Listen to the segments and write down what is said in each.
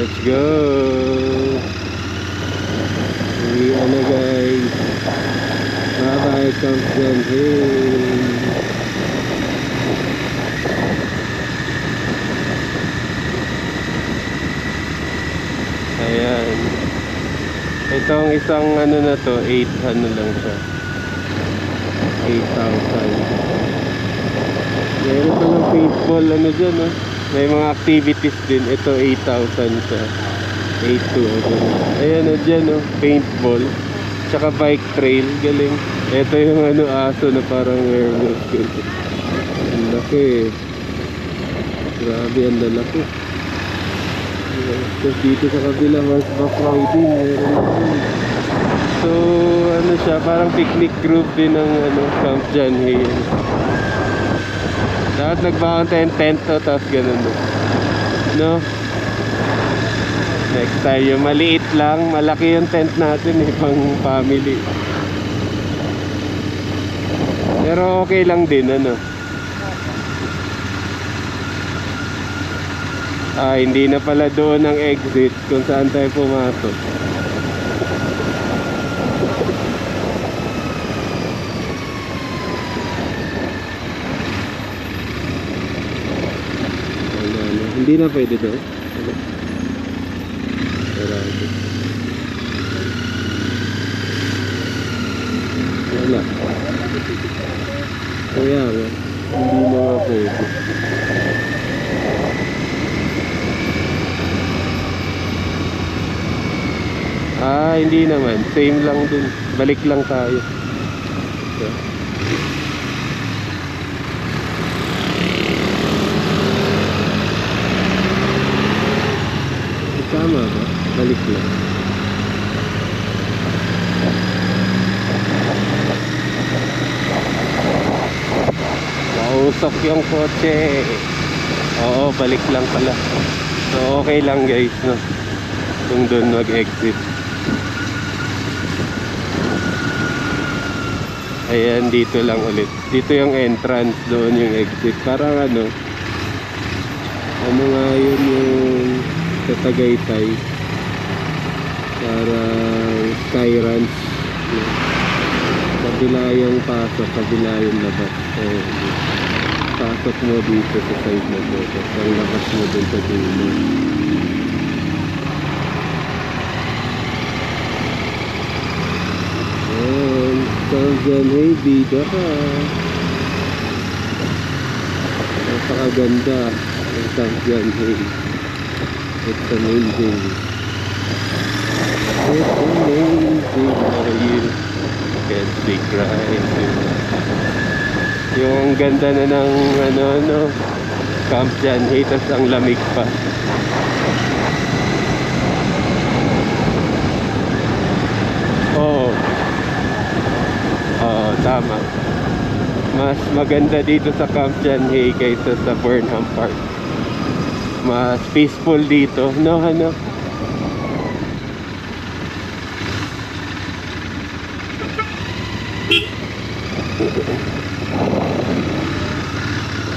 Let's go. Uwi na guys. Bye bye Camp John Hay. Ayan. Itong isang ano na to, 8 ano lang siya. 8,000. Meron pa ng paintball ano dyan, no? May mga activities din. Ito 8,000 siya. 8,200. Ayan o dyan, no? Paintball. Tsaka bike trail. Galing. Ito yung ano, aso na parang werewolf. Ang laki. Grabe, ang lalaki. Tapos dito sa kabila, horseback riding. Meron ako. So, ano siya, parang picnic group din ng ano, Camp John Hay. Dapat nagbaon tayo ng tent to, tapos ganun. No? Next time, yung maliit lang, malaki yung tent natin, pang family. Pero okay lang din, ano? Hindi na pala doon ang exit kung saan tayo pumasok. Hindi na pwede doon. Sarado. Wala. Kaya nga, hindi na nga pwede. Hindi naman. Same lang din. Balik lang tayo. So. Tama ba? Balik lang. Mausok yung kotse. Oo, balik lang pala. So okay lang guys, no? Kung doon mag-exit. Ayan, dito lang ulit. Dito yung entrance, doon yung exit. Parang ano nga yun yung sa Tagaytay. Parang Sky Ranch. Kabila yung pasok, kabila yung labas. So, pasok mo dito sa side na dito. Ang labas mo dun sa dulo. Camp John Hay, bida ka. Napakaganda ang Camp John Hay. It's amazing. It's amazing how you can be crying. Yung ganda na ng ano, Camp John Hay, tas ang lamig pa. Tama. Mas maganda dito sa Camp John Hay kaysa sa Burnham Park. Mas peaceful dito, no? Ano?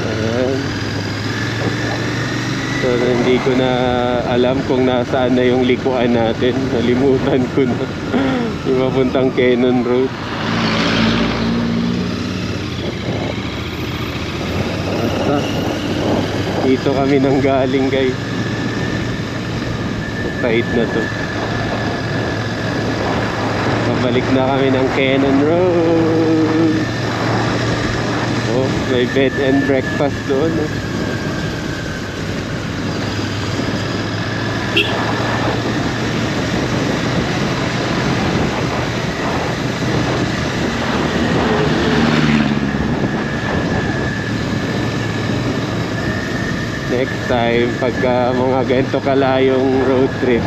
Ayan. So hindi ko na alam kung nasaan na yung likuan natin. Nalimutan ko na. Yung papuntang Cannon Road. Dito kami nang galing guys. Side na to. Pabalik na kami ng Cannon Road. Oh, may bed and breakfast doon. Next time, pagka mga ganito kalayong road trip,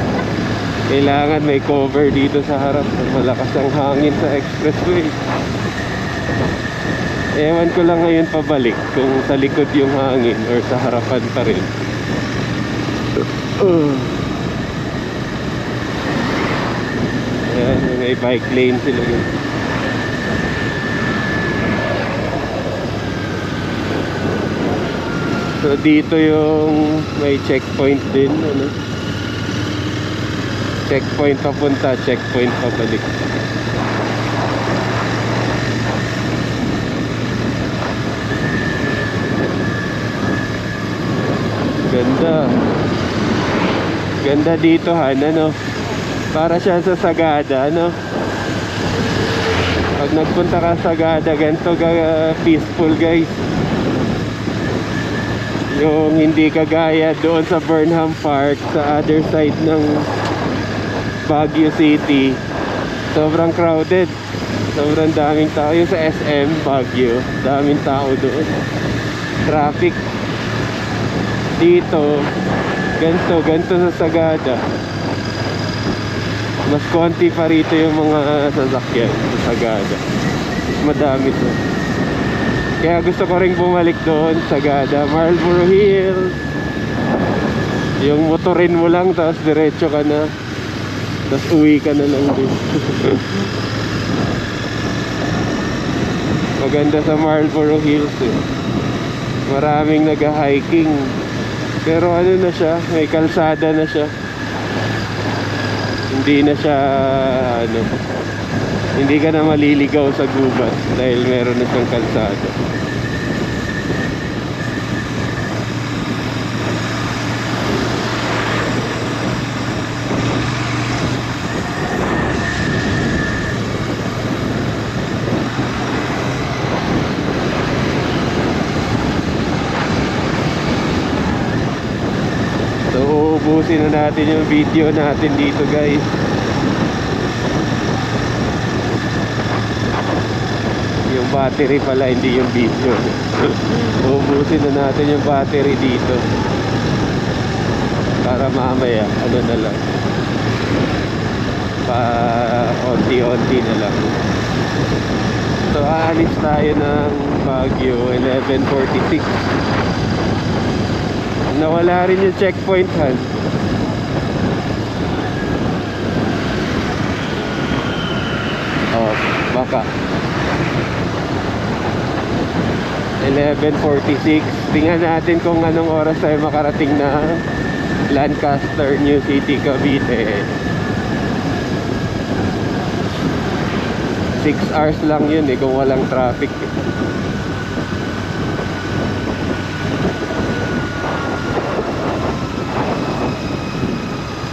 kailangan may cover dito sa harap. Malakas ang hangin sa expressway. Ewan ko lang ngayon pabalik kung sa likod yung hangin or sa harapan pa rin. Ayan, may bike lane sila yun. So dito yung may checkpoint din, ano? Checkpoint papunta, checkpoint pabalik. Ganda. Ganda dito, Han, ano? Para siya sa Sagada, ano? Pag nagpunta ka sa Sagada, ganito peaceful, guys. Yung hindi kagaya doon sa Burnham Park, sa other side ng Baguio City. Sobrang crowded. Sobrang daming tao. Yung sa SM Baguio, daming tao doon. Traffic. Dito, ganito sa Sagada. Mas konti pa rito yung mga sasakyan sa Sagada. Madami to. Kaya gusto ko ring bumalik doon sa Sagada, Marlboro Hills. Yung motorin mo lang, tapos diretso ka na, tapos uwi ka na lang din. Maganda sa Marlboro Hills eh. Maraming nag-hiking. Pero ano na siya, may kalsada na siya. Hindi na siya ano, hindi ka na maliligaw sa gubat dahil meron na siyang kalsada. So uubusin na natin yung video natin dito, guys. Yung battery pala, hindi yung video. Uubusin na natin yung battery dito para mamaya ano na lang, pa onti-onti na lang. So aalis tayo ng Baguio 11:46. Nawala rin yung checkpoint, Han. Oh, baka 11:46. Tingnan natin kung anong oras tayo makarating na Lancaster, New City, Cavite. 6 hours lang yun eh kung walang traffic eh.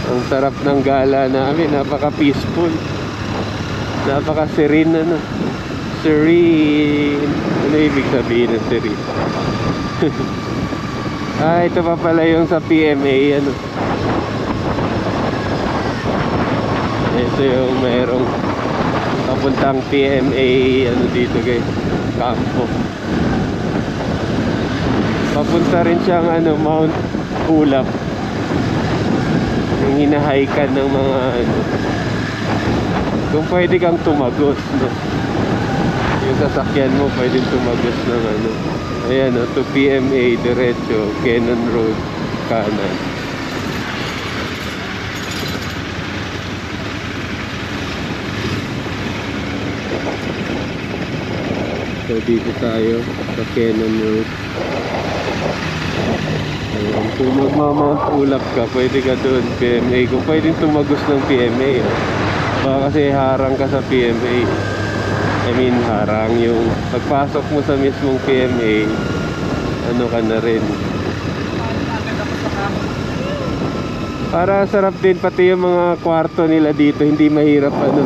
Ang sarap ng gala namin, napaka-peaceful. Napaka-serene, ano. Serene. Ano ibig sabihin ng serene? Ito pa pala yung sa PMA, ano. Ito yung mayroong papuntang PMA, ano dito, guys. Campo. Papunta rin siyang, ano, Mount Ulap. Yung hinahikan ng mga ano, kung pwede kang tumagos, no? Yung sasakyan mo pwedeng tumagos ng ano. Ayan, no? To PMA diretso, Cannon Road kanan. So dito tayo sa Cannon Road. Ayan. Kung magmamount ulap ka, pwede ka doon PMA. Kung pwedeng tumagos ng PMA, baka kasi harang ka sa PMA. I mean, harang yung pagpasok mo sa mismong PMA, ano ka na rin. Para sarap din, pati yung mga kwarto nila dito, hindi mahirap ano.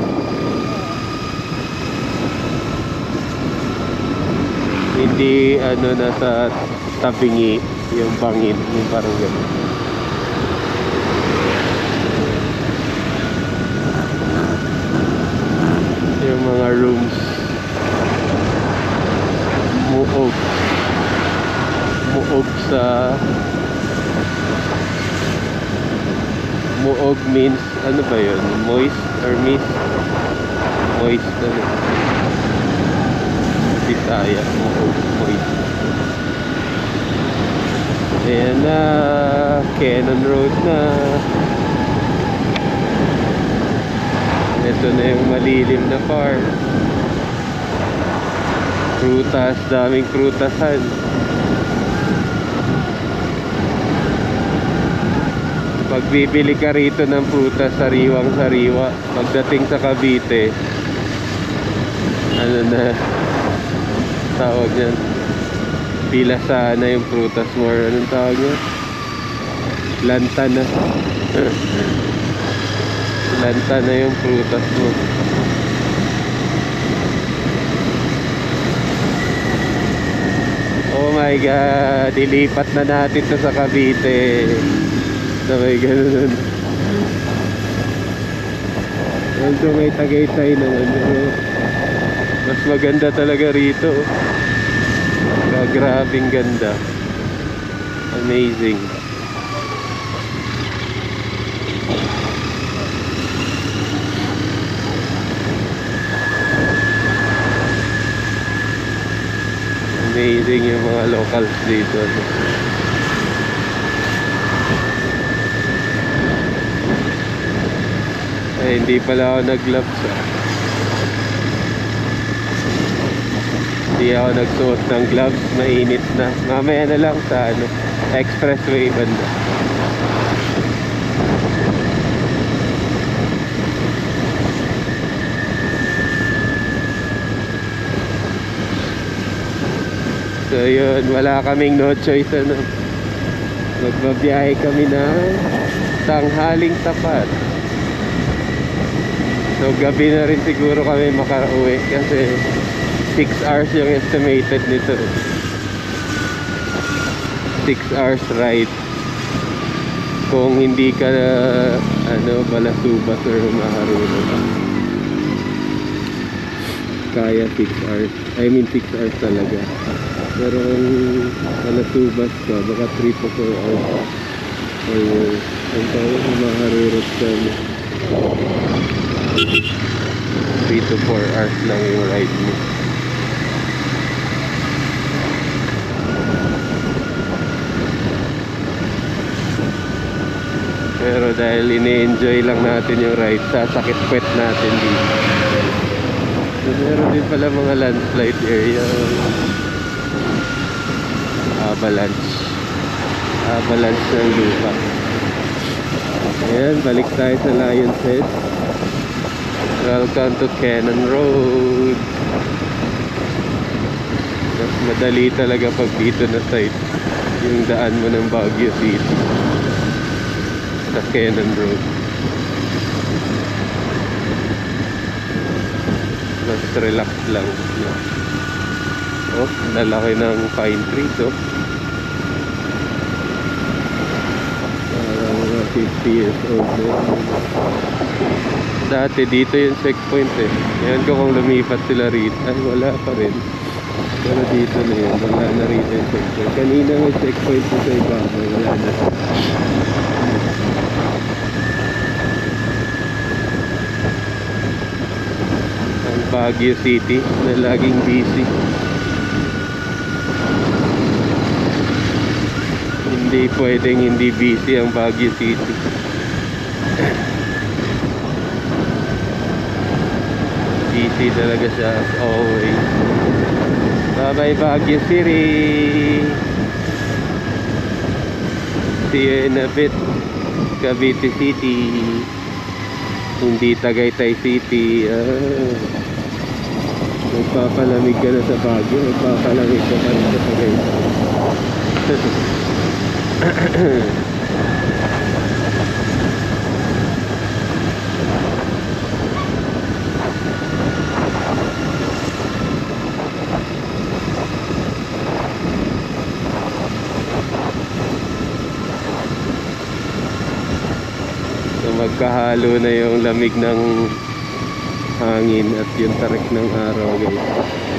Hindi ano, nasa tabingi yung bangin, yung parang gano'n. Yung mga rooms, muog sa muog means ano ba yun, moist or mist? Moist, ano, Bisaya, muog, moist. Ayan na, Cannon Road na. Ito na yung malilim na farm. Prutas, daming prutasan. Pag Pag bibili ka rito ng prutas, sariwang sariwa. Pagdating sa Cavite, ano na tawag yan, pila sana yung prutas mo, anong tawag yan, lanta na. Lanta na yung prutas mo. Oh my God, ilipat na natin to sa Cavite. Sabay ganun. Although may Tagaytay naman, pero mas maganda talaga rito. Grabing ganda. Amazing. Amazing yung mga locals dito. Eh, hindi pala ako nag-gloves. Hindi ako nagsuot ng gloves, mainit na. Mamaya na lang sa expressway banda. So yun, wala kaming no choice magbabiyahe kami na tanghaling tapat. So gabi na rin siguro kami makauwi kasi 6 hours yung estimated nito. 6 hours ride. Kung hindi ka Balasubas or Maharuna, kaya 6 hours. I mean 6 hours talaga. Pero kung Balasubas ka, baka 3 to 4 hours. Or kung tayo Maharurot ka, 3 to 4 hours lang yung ride mo. Pero dahil ini-enjoy lang natin yung ride, sasakit puwet natin dito. So, meron din pala mga landslide area. Avalanche ng lupa. Ayan, balik tayo sa Lion's Head. Welcome to Cannon Road. Mas madali talaga pag dito na side yung daan mo ng Baguio City sa Cannon Road. Mas relax lang. Oh, lalaki ng pine trees, oh. Parang 50 years old na. Dati dito yung checkpoint eh. Ngayon ko kung lumipat sila rito. Ay, wala pa rin. Pero dito na yun. Wala na rito yung checkpoint. Kanina may checkpoint sa ibabaw. Wala na. Ang Baguio City na laging busy. Hindi pwedeng hindi busy ang Baguio City. Busy talaga siya as always. Bye bye Baguio City. See you in a bit. Cavite City. Hindi Tagaytay City. Magpapalamig ka na sa Baguio. Magpapalamig ka pa rin sa Tagaytay. So magkahalo na yung lamig ng hangin at yung tarik ng araw, guys.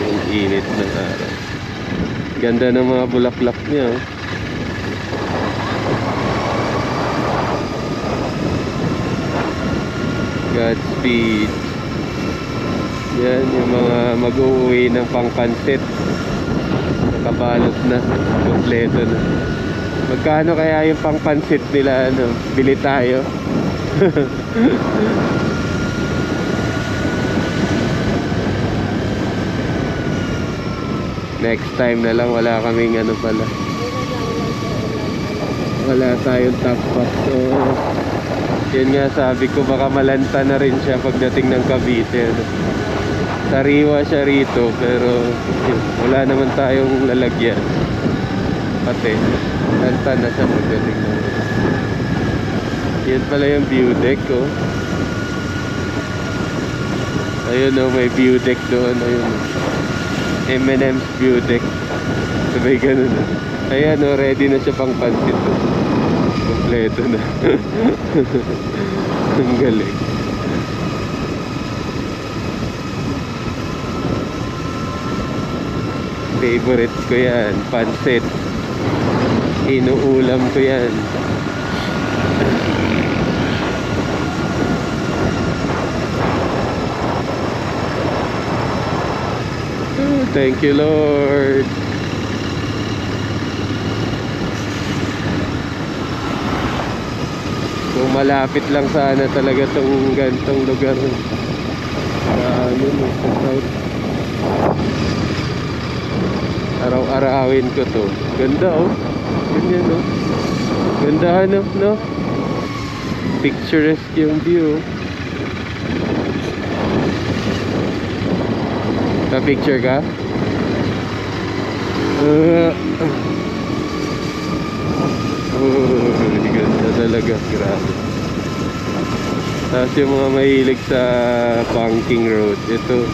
Yung init ng araw. Ganda ng mga bulaklak niya, oh. Godspeed. Yan yung mga mag-uwi ng pangpansit. Nakabalot na, kompleto na. Magkano kaya yung pangpansit nila, bili tayo. Next time na lang, wala kaming pala. wala tayong top box. So yun nga, sabi ko baka malanta na rin siya pagdating ng Cavite, ano. Sariwa siya rito, pero yun, wala naman tayong lalagyan. Pati lanta na siya pagdating ng... Yan pala yung view deck, oh. Ayun, oh, may view deck doon. Ayun, M&M's view deck. Sabay ganun, oh. Ayan, oh, ready na siya pang pansit, oh. Kompleto na. Ang galing. Favorite ko yan, pansit. Inuulam ko yan. Thank you, Lord. Kung malapit lang sana talaga tong gantong lugar. Ano sa south. Araw-arawin ko to. Ganda, oh. Ganyan, oh. Ganda, ano, no? Picturesque yung view. Pa-picture ka? Ganda talaga, grabe. Tapos yung mga mahilig sa banking road, ito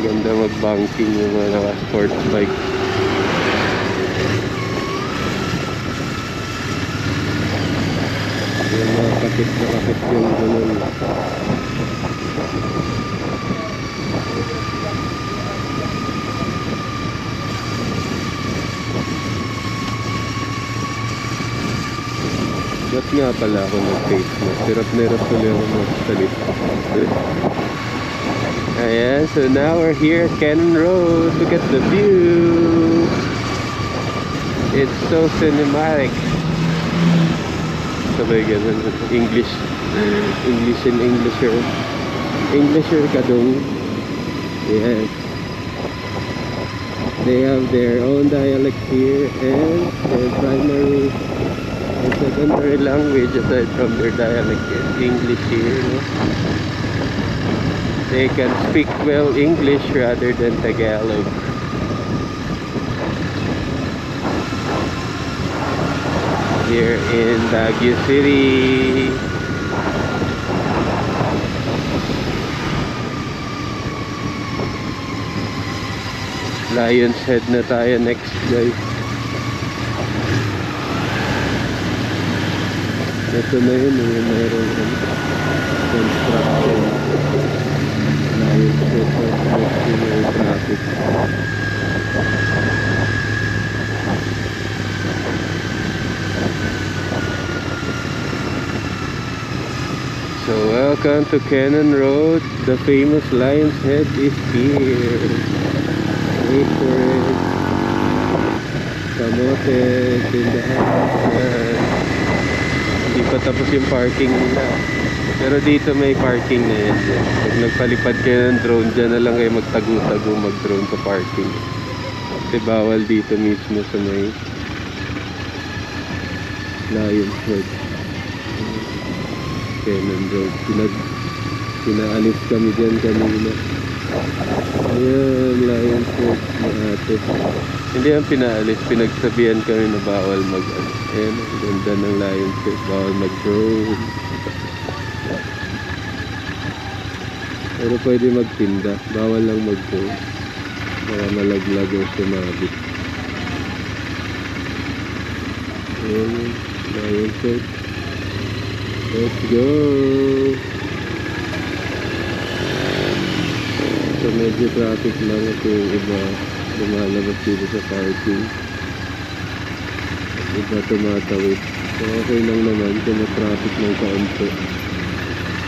ganda mag-banking yung mga naka-sports bike. Yung mga kapit na kapit yung ganun. Ba't nga pala ako nag-face mask? Hirap tuloy ako magsalita. Ayan, so now we're here at Cannon Road. Look at the view. It's so cinematic. Sabay ganun. English and Englisher. Englisher ka dong. Yes. They have their own dialect here and their primary and secondary language aside from their dialect is English here, no? They can speak well English rather than Tagalog. Here in Baguio City. Lion's Head na tayo next, guys. Ito na yun, yung mayroon construction. Lion's Head na traffic. So welcome to Cannon Road. The famous Lion's Head is here. Wait for it. Kamote, tindahan. Hindi pa tapos yung parking nila. Pero dito may parking na yan. Pag nagpalipad kayo ng drone, dyan na lang kayo magtago-tago mag-drone sa parking. Kasi bawal dito mismo sa may Lion's Head. Cannon Road. Pinaalis kami dyan kanina. Ayan, Lion's Head na ate. Hindi ang pinaalis, pinagsabihan kami na bawal ayan, ganda ng Lion's Head, bawal mag-drone. Pero pwede magtinda, bawal lang mag-drone. Baka malaglag o sumabit. Ayan, Lion's Head. Let's go! So medyo traffic lang ito yung iba lumalabas dito sa parking. Iba tumatawid. So okay lang naman kung na-traffic ng kaunti.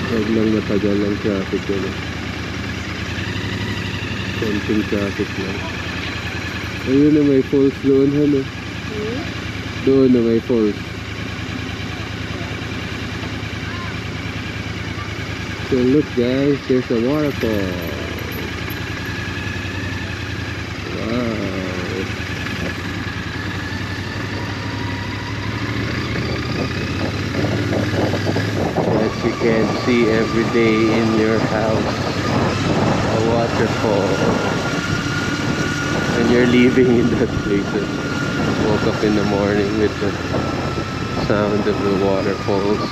Huwag lang matagal ang traffic yun. Konting traffic lang. Ayun na may falls doon, ano? Doon na may falls. So look guys, there's a waterfall. Wow. see every day in your house. A waterfall. And you're living in that place. Woke up in the morning with the sound of the waterfalls.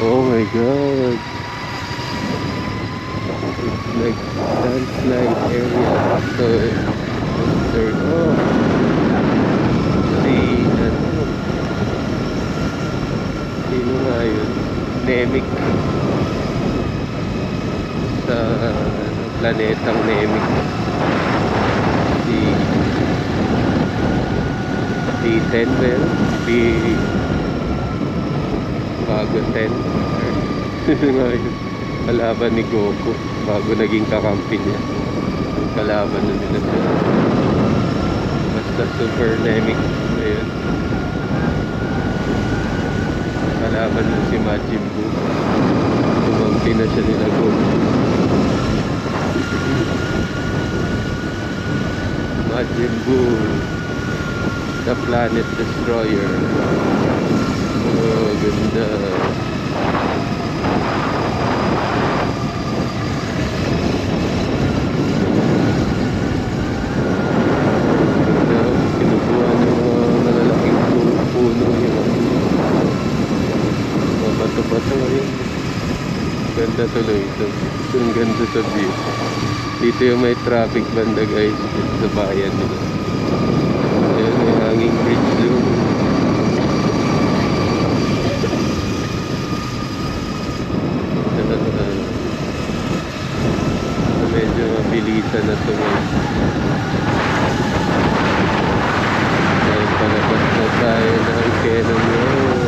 Oh my god. It's like landslide area. So there we go. Sino nga yun? Nemic. Sa planetang Nemic. Si D10 ba yun? Bago 10. Sino nga yun? Kalaban ni Goku bago naging kakampi niya. Yung kalaban na nila siya. Basta super Nemic. Ayun. Kalaban mo si Majin Buu. Tumampi na siya nila Goku. Majin Buu, the planet destroyer. Oh, ganda. Ganda. Kinukuha ng malalaking puno yun. Bato-bato yun. Ganda tuloy ito. Ang ganda sa view. Dito yung may traffic banda guys. Dito sa bayan nila. Ayan, may hanging bridge doon. Medyo mabilisan na ito guys. Dahil palabas na tayo ng Cannon Road.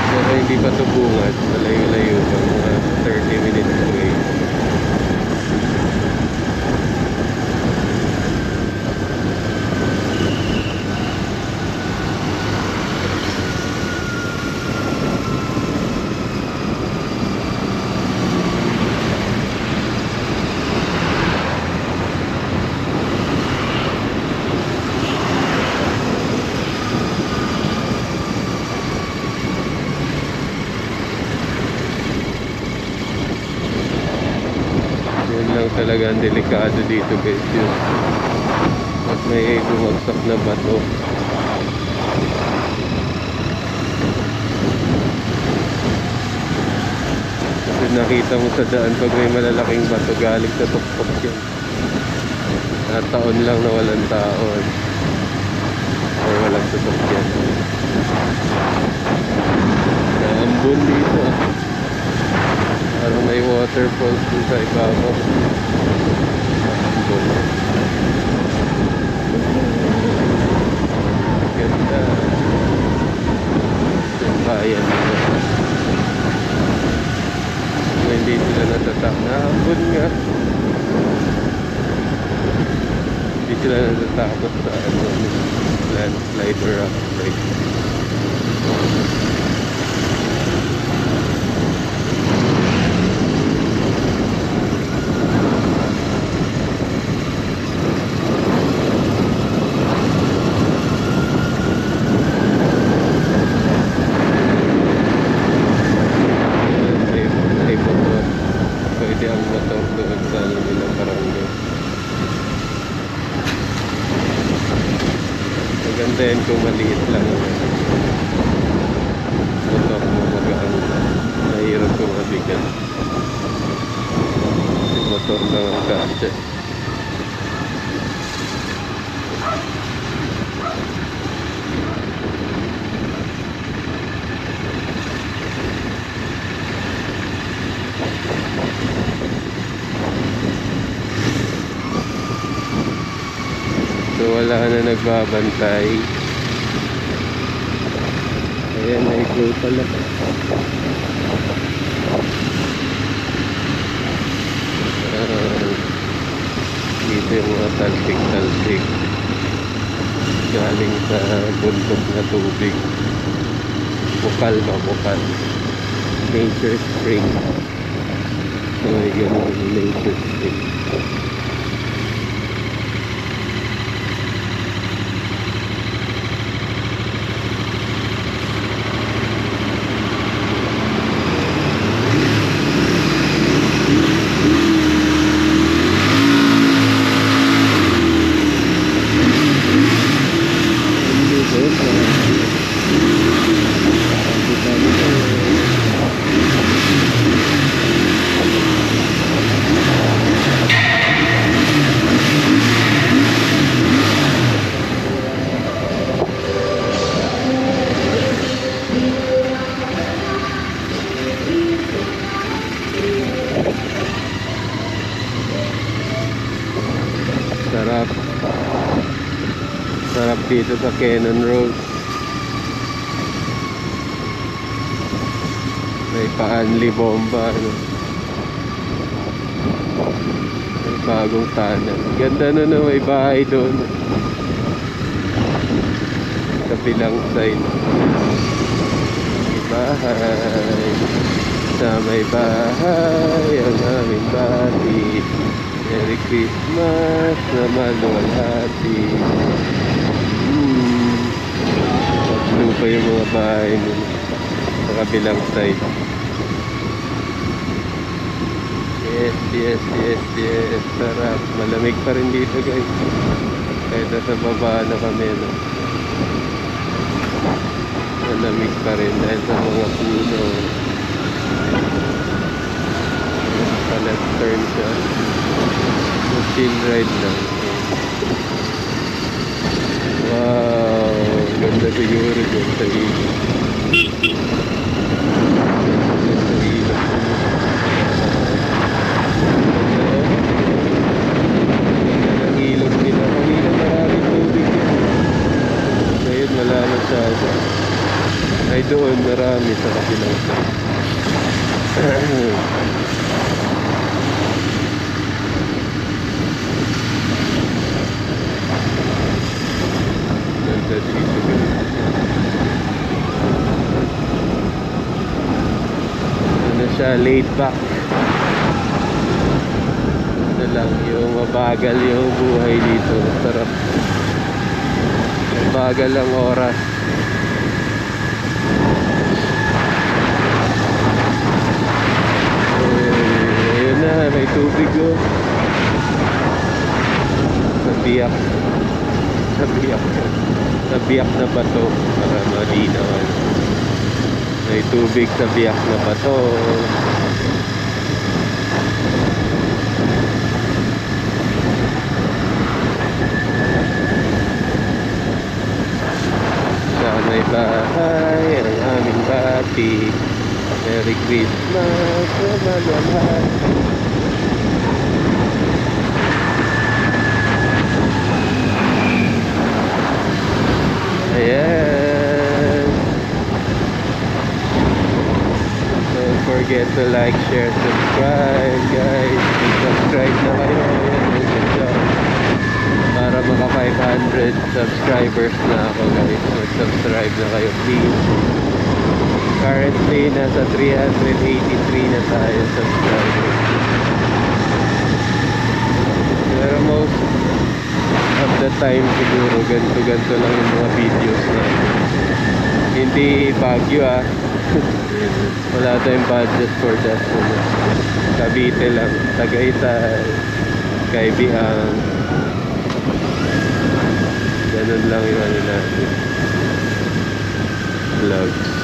Pero hindi pa ito bungad. Malayo-layo pa. Mga 30 minutes away. Talaga ang delikado dito guys yun. At may bumagsak na bato. Kasi nakita mo sa daan pag may malalaking bato galing sa tuktok yan. Taon lang na walang taon or walang tutok yan. Naambun dito. Parang may waterfalls dun sa ibabaw. Ganda. Yung bayan nila. Hindi sila natatakot. Naambun nga. Hindi sila natatakot sa landslide or rockslide. Then kung maliit lang motor mo magaan, nahirap kung mabigat. Yung motor lang ang kasya. So wala na nagbabantay. Ayan, na-go pala. Dito yung mga talsik-talsik galing sa bundok na tubig. Bukal ba? Bukal. Nature spring. So may ganun, nature spring. Sarap dito sa Cannon Road. May pa-Anli bomba, ano. May bagong tanan. Ganda na, no, may bahay doon. Kabilang side. May bahay. Sa may bahay ang aming bati. Merry Christmas na maluwalhati. Blue pa yung mga bahay nun sa kabilang side. Yes. Sarap. Malamig pa rin dito, guys. Kahit nasa baba na kami, no? Malamig pa rin dahil sa mga puno. Left turn siya. Chill ride lang. Wow, ganda siguro dyan sa ilog. Sa ilog. Ang ilog nila. Kanina maraming tubig yun. Ngayon wala masyado. Ay doon marami sa kabilang side. Ano siya, laid back. Ano lang, yung mabagal yung buhay dito. Sarap. Mabagal ang oras. Ayun na, may tubig, oh. Sa biyak na bato para malinaw. May tubig sa biyak na bato. Sa may bahay ang aming bati. Merry Christmas na maluwalhati. Ayan. Don't forget to like, share, subscribe, guys. Subscribe na kayo. Ayan, good job. Para maka 500 subscribers na ako, guys. Subscribe na kayo, please. Currently, nasa 383 na tayo subscribers. Pero most of the time siguro ganto lang yung mga videos na hindi Baguio, wala tayong budget for that. Cavite lang, Tagaytay, Kaibihang, ganun lang yung ano natin vlogs.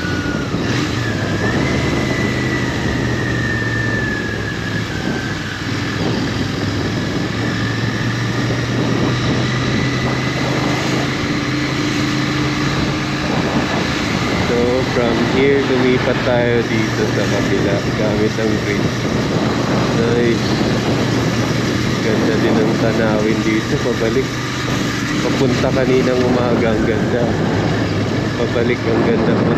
From here, lumipat tayo dito sa kabila gamit ang bridge. Nice. Ganda din ang tanawin dito. Pabalik. Papunta kaninang umaga, ang ganda. Pabalik, ang ganda po.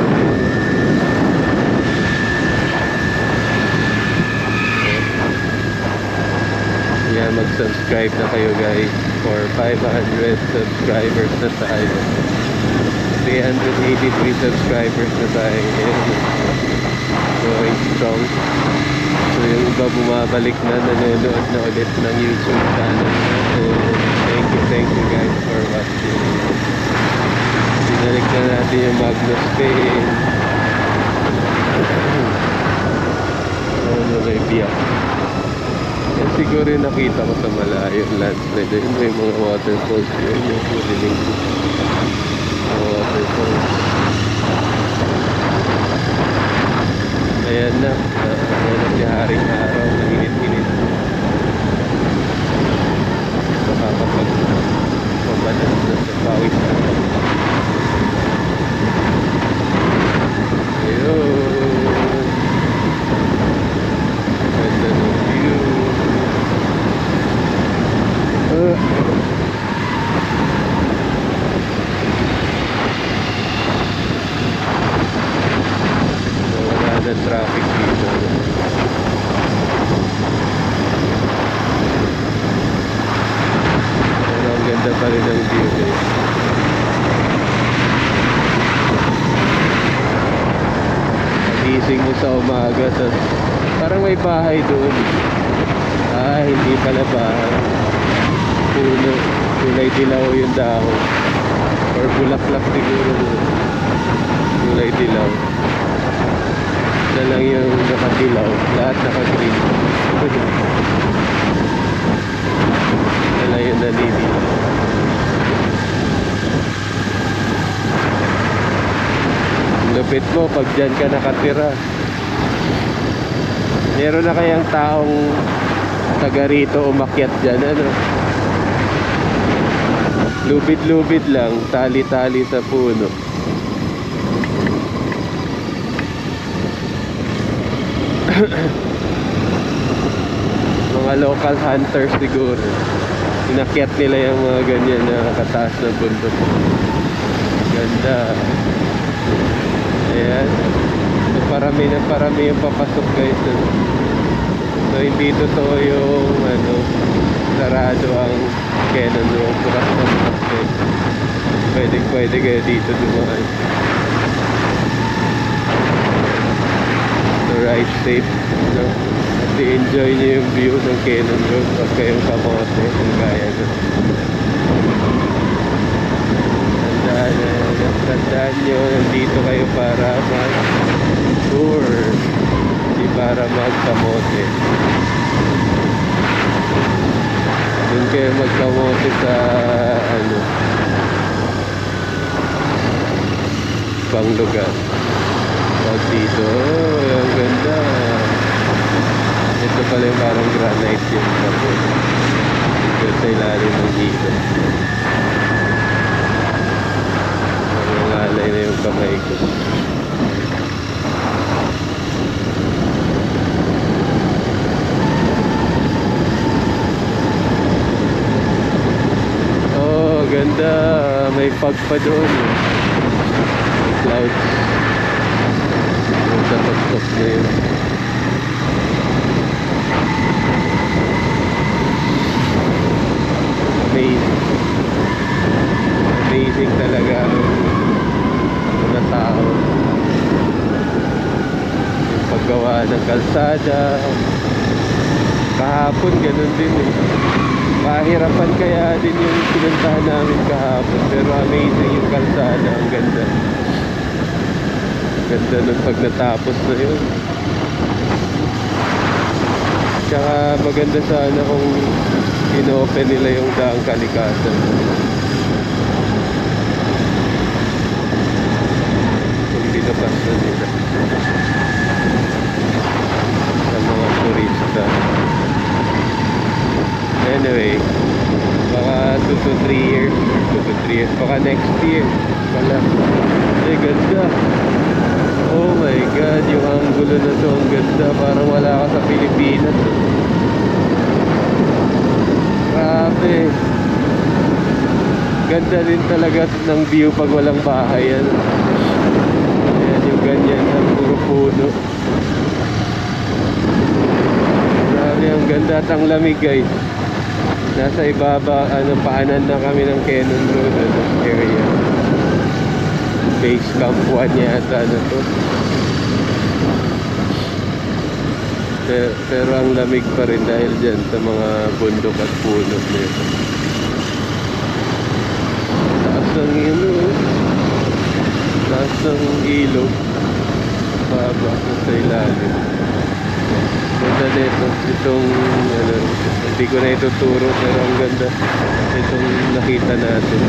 Yeah, mag-subscribe na kayo, guys. For 500 subscribers na tayo. 383 subscribers na tayo ngayon. Going strong. So yung iba bumabalik na, nanonood na ulit ng YouTube channel. So thank you guys for watching. Binalik na natin yung Magnus Pain. Ano may biyak. Yan siguro yung nakita ko sa malayo yung landslide. Yun may mga waterfalls yun. Yung huliling waterfalls. Ayan na. Ayan na si Haring Araw. Mainit-init. Makakapag-pabalas na sa pawis na. Ayun. Ganda ng view. sa umaga. Tapos parang may bahay doon. Hindi pala bahay. Puno. Kulay dilaw yung dahon. Or bulaklak siguro doon. Kulay dilaw. Na lang yung nakadilaw. Lahat naka-green. Na lang yung naninilaw. Lupit mo pag dyan ka nakatira. Meron na kayang taong taga rito umakyat dyan, ano? Lubid-lubid lang, tali-tali sa puno. Mga local hunters siguro. Inakyat nila yung mga ganyan na kataas na bundok. Ganda. Ayan. So, parami yung papasok guys. So hindi totoo yung sarado ang Cannon Road. Bukas na bukas guys. Pwede kayo dito dumaan. So ride safe, no? At i-enjoy nyo yung view ng Cannon Road pag kayong kamote kung kaya na. Tandaan nyo, nandito kayo para mag-tour, hindi para mag-kamote. Doon kayo mag-kamote sa pang lugar. Pag dito, ang ganda. Ito pala yung parang granite yung kapon. Ito sa ilalim ng dito. Nangalay na yung kamay ko. Oh, ganda. May fog pa doon. May clouds. Yung tatok-tok na yun. Amazing talaga mga tao, yung paggawa ng kalsada. Kahapon ganun din mahirapan kaya din yung pinuntahan namin kahapon, pero amazing yung kalsada. Ang ganda nun pag natapos na yun. Tsaka maganda sana kung in-open nila yung daang kalikasan. Kung binapas na nila sa mga turista. Anyway, baka 2 to 3 years, baka next year wala. Ganda. Oh my god, yung angulo na to, ang ganda. Parang wala ka sa Pilipinas. Grabe. Ganda din talaga ng view pag walang bahay. Ayan yung ganyan na puro puno. Grabe, ang ganda at ang lamig guys. Nasa ibaba, paanan na kami ng Cannon Road area. Base Camp 1 yata to. Pero ang lamig pa rin dahil dyan sa mga bundok at puno nito. Taas ng taas ng ilog. Baba sa ilalim. Ganda nito. Itong hindi ko na ituturo pero ang ganda itong nakita natin.